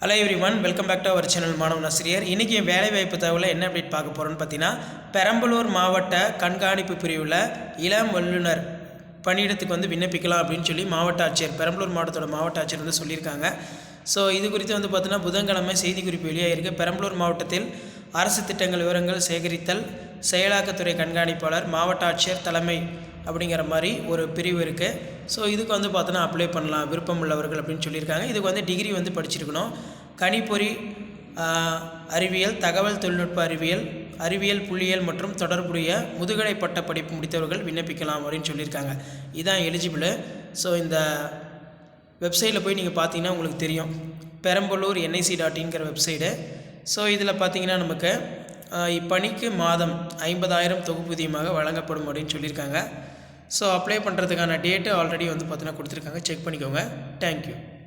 Hello everyone, welcome back to our channel Manavan Asiriyar. இன்றைக்கி வேலைவாய்ப்பு தகவலை என்ன அப்டேட் பார்க்க போகிறோன்னு பார்த்தீங்கன்னா, பெரம்பலூர் மாவட்ட கண்காணிப்பு பிரிவில் இளம் வல்லுநர் பணியிடத்துக்கு விண்ணப்பிக்கலாம் அப்படின்னு சொல்லி மாவட்ட ஆட்சியர், பெரம்பலூர் மாவட்டத்தோட மாவட்ட ஆட்சியர் சொல்லியிருக்காங்க. ஸோ இது குறித்து பார்த்தீங்கன்னா புதன்கிழமை செய்திக்குறிப்பு வெளியாகிருக்கு. பெரம்பலூர் மாவட்டத்தில் அரசு திட்டங்கள் விவரங்கள் சேகரித்தல் செயலாக்கத்துறை கண்காணிப்பாளர் மாவட்ட ஆட்சியர் தலைமை அப்படிங்கிற மாதிரி ஒரு பிரிவு இருக்குது. ஸோ இதுக்கு பார்த்தோன்னா அப்ளை பண்ணலாம் விருப்பம் உள்ளவர்கள் அப்படின்னு சொல்லியிருக்காங்க. இதுக்கு டிகிரி படிச்சிருக்கணும். கணிப்பொறி அறிவியல், தகவல் தொழில்நுட்ப அறிவியல், அறிவியல் புள்ளியியல் மற்றும் தொடர்புடைய முதுகலை பட்ட படிப்பு முடித்தவர்கள் விண்ணப்பிக்கலாம் அப்படின்னு சொல்லியிருக்காங்க. இதுதான் எலிஜிபிள். ஸோ இந்த வெப்சைட்டில் போய் நீங்கள் பார்த்தீங்கன்னா உங்களுக்கு தெரியும், பெரம்பலூர் NIC.inங்கிற வெப்சைட்டு. ஸோ இதில் பார்த்தீங்கன்னா நமக்கு இப்பணிக்கு மாதம் 50,000 தொகுப்பூதியமாக வழங்கப்படும் அப்படின்னு சொல்லியிருக்காங்க. ஸோ அப்ளை பண்ணுறதுக்கான டேட்டு ஆல்ரெடி பார்த்தீங்கன்னா கொடுத்துருக்காங்க. செக் பண்ணிக்கோங்க. தேங்க்யூ.